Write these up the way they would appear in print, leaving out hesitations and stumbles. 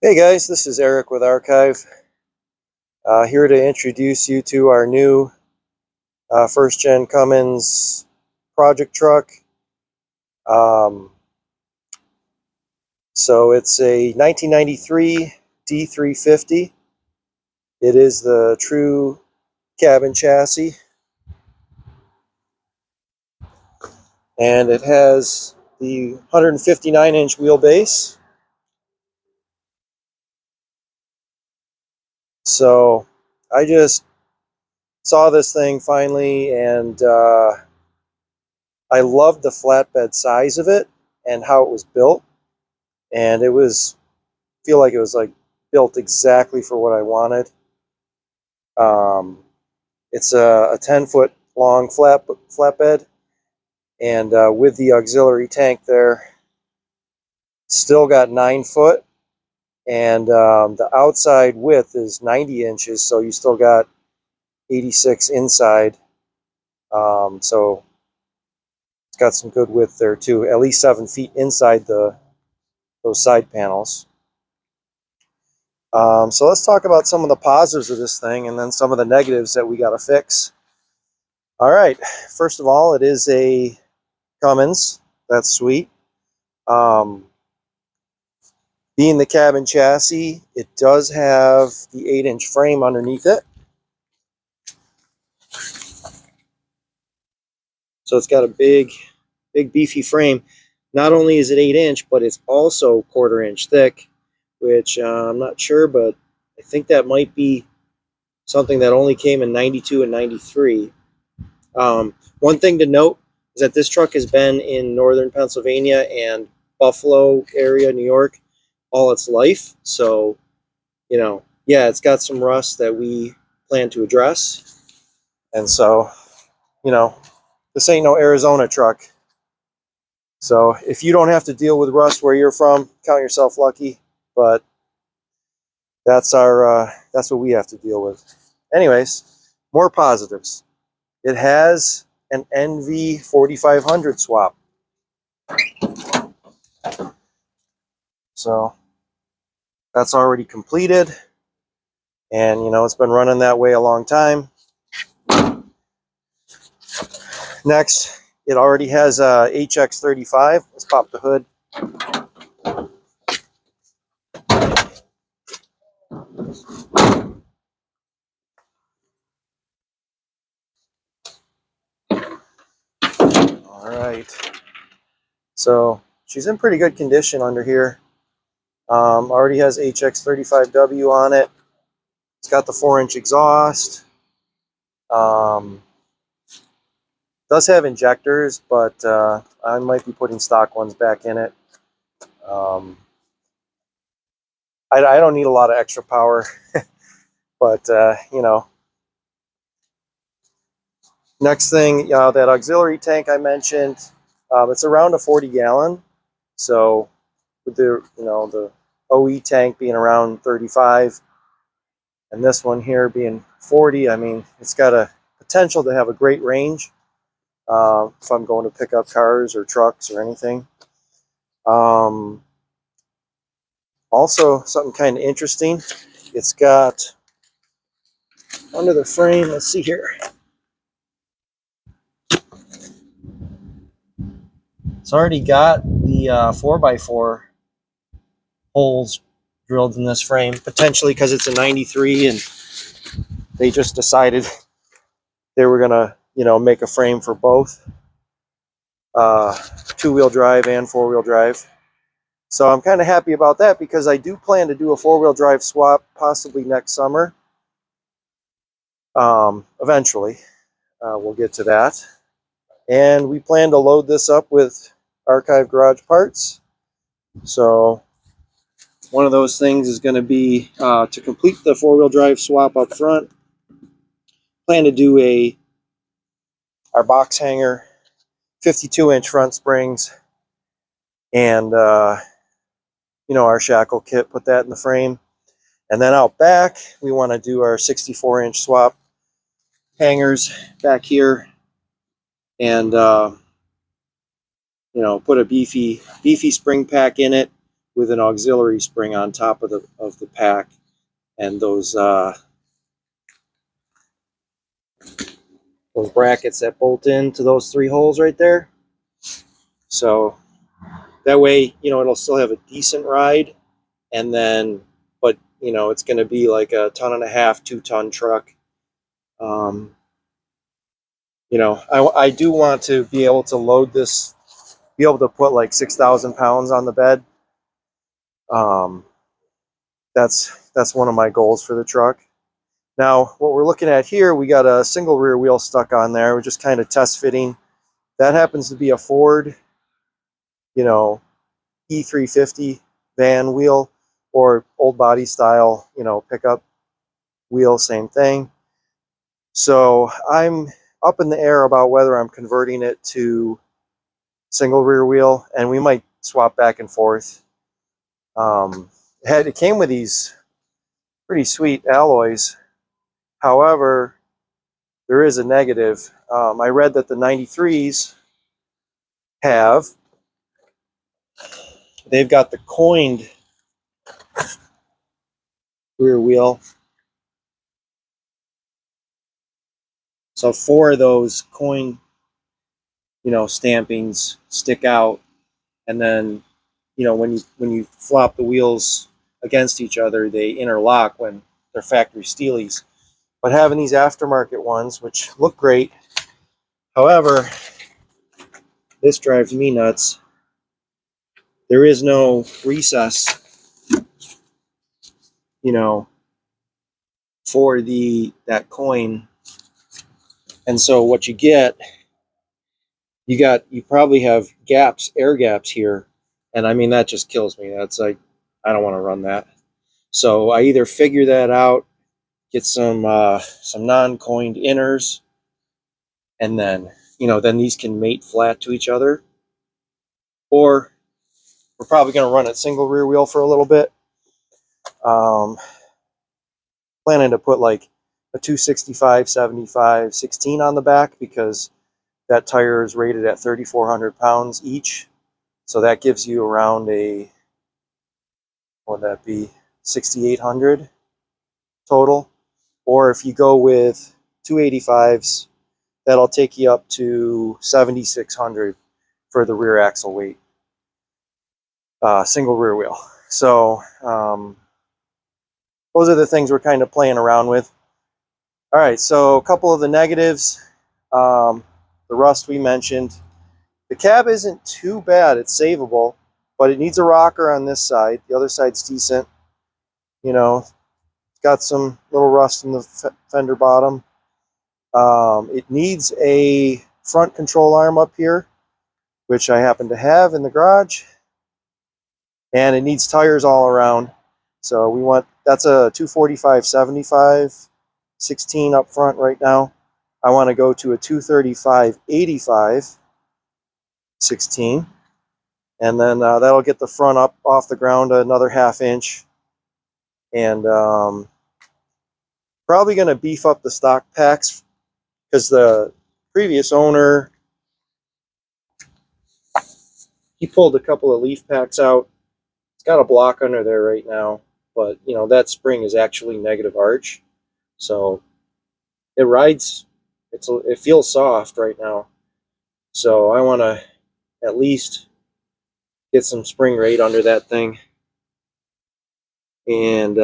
Hey guys, this is Eric with Archive. Here to introduce you to our new first gen Cummins project truck. Um, so it's a 1993 D350. It is the true cabin chassis, and it has the 159-inch wheelbase. So I just saw this thing finally, and I loved the flatbed size of it and how it was built. And it was feel like it was like built exactly for what I wanted. Um, it's a 10-foot long flatbed, and with the auxiliary tank there, still got 9 foot, and the outside width is 90 inches, so you still got 86 inside. So it's got some good width there too, at least 7 feet inside those side panels. So let's talk about some of the positives of this thing and then some of the negatives that we got to fix. All right, first of all, it is a Cummins. That's sweet. Um, Being the cabin chassis, it does have the 8-inch frame underneath it. So it's got a big beefy frame. Not only is it 8-inch, but it's also 1/4 inch thick, which I'm not sure, but I think that might be something that only came in 92 and 93. One thing to note is that this truck has been in northern Pennsylvania and Buffalo area, New York, all its life. So, yeah, it's got some rust that we plan to address. And so, you know, this ain't no Arizona truck. So if you don't have to deal with rust where you're from, count yourself lucky. But that's what we have to deal with. Anyways, more positives. It has an NV 4500 swap. So that's already completed. And, it's been running that way a long time. Next, it already has a HX35. Let's pop the hood. All right. So she's in pretty good condition under here. Already has HX35W on it. It's got the 4-inch exhaust. Does have injectors, but I might be putting stock ones back in it. I don't need a lot of extra power, but Next thing, that auxiliary tank I mentioned, it's around a 40-gallon. So with the OE tank being around 35, and this one here being 40, I mean, it's got a potential to have a great range if I'm going to pick up cars or trucks or anything. Also, something kind of interesting, it's got under the frame, let's see here. It's already got the 4x4 holes drilled in this frame, potentially because it's a 93 and they just decided they were going to, make a frame for both two-wheel drive and four-wheel drive. So I'm kind of happy about that because I do plan to do a four-wheel drive swap possibly next summer. Eventually, we'll get to that. And we plan to load this up with Archive Garage parts. So one of those things is going to be to complete the four-wheel drive swap up front. Plan to do our box hanger, 52-inch front springs, and our shackle kit, put that in the frame. And then out back, we want to do our 64-inch swap hangers back here, and put a beefy spring pack in it with an auxiliary spring on top of the pack, and those brackets that bolt into those 3 holes right there. So that way, you know, it'll still have a decent ride, and then, but you know, it's going to be like a 1.5 ton, 2-ton truck. You know, I do want to be able to load this, be able to put like 6,000 pounds on the bed. That's one of my goals for the truck. Now, what we're looking at here, we got a single rear wheel stuck on there. We're just kind of test fitting. That happens to be a Ford, you know, D350 van wheel, or old body style, you know, pickup wheel, same thing. So I'm up in the air about whether I'm converting it to single rear wheel, and we might swap back and forth. It came with these pretty sweet alloys. However, there is a negative. I read that the 93s they've got the coined rear wheel. So 4 of those coin, you know, stampings stick out, and then, you know, when you flop the wheels against each other, they interlock when they're factory steelies. But having these aftermarket ones, which look great, however, this drives me nuts. There is no recess, you know, for that coin. And so what you get, you probably have gaps, air gaps here. And I mean, that just kills me. That's like, I don't want to run that. So I either figure that out, get some non-coined inners, and then, you know, then these can mate flat to each other. Or we're probably going to run it single rear wheel for a little bit. Planning to put like a 265, 75, 16 on the back, because that tire is rated at 3,400 pounds each. So that gives you around a, what would that be, 6,800 total. Or if you go with 285s, that'll take you up to 7,600 for the rear axle weight, single rear wheel. So those are the things we're kind of playing around with. All right, so a couple of the negatives. The rust we mentioned. The cab isn't too bad. It's savable, but it needs a rocker on this side. The other side's decent. You know, it's got some little rust in the fender bottom. It needs a front control arm up here, which I happen to have in the garage. And it needs tires all around. So we want, that's a 245/75, 16 up front right now. I want to go to a 235/85, 16. And then that'll get the front up off the ground another 1/2 inch. And probably going to beef up the stock packs, because the previous owner, he pulled a couple of leaf packs out. It's got a block under there right now, but you know, that spring is actually negative arch, so it rides, it feels soft right now. So I want to at least get some spring rate under that thing, and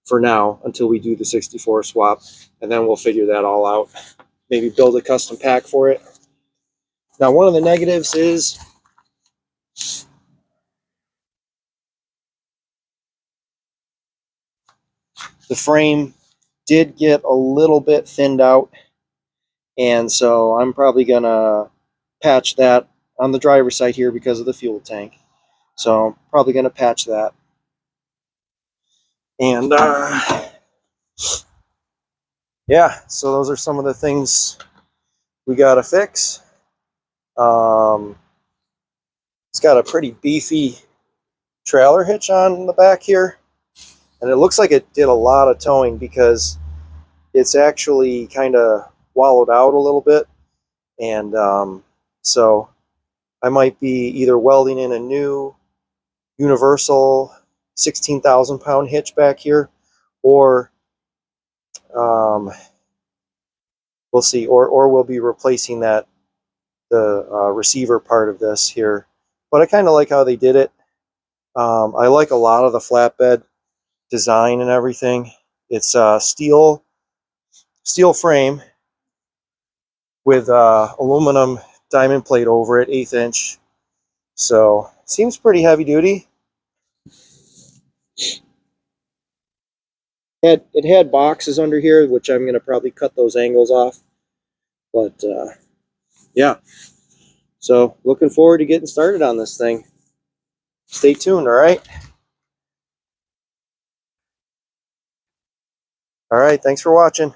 for now, until we do the 64 swap, and then we'll figure that all out. Maybe build a custom pack for it. Now, one of the negatives is the frame did get a little bit thinned out, and so I'm probably gonna patch that on the driver's side here because of the fuel tank. So I'm probably gonna patch that. And yeah, so those are some of the things we gotta fix. It's got a pretty beefy trailer hitch on the back here, and it looks like it did a lot of towing, because it's actually kind of wallowed out a little bit. And so I might be either welding in a new universal 16,000 pound hitch back here, or we'll see, or we'll be replacing the receiver part of this here. But I kind of like how they did it. I like a lot of the flatbed design and everything. It's steel frame with aluminum diamond plate over it, 1/8 inch. So seems pretty heavy duty. It had boxes under here, which I'm going to probably cut those angles off. But yeah, so looking forward to getting started on this thing. Stay tuned, all right? All right, thanks for watching.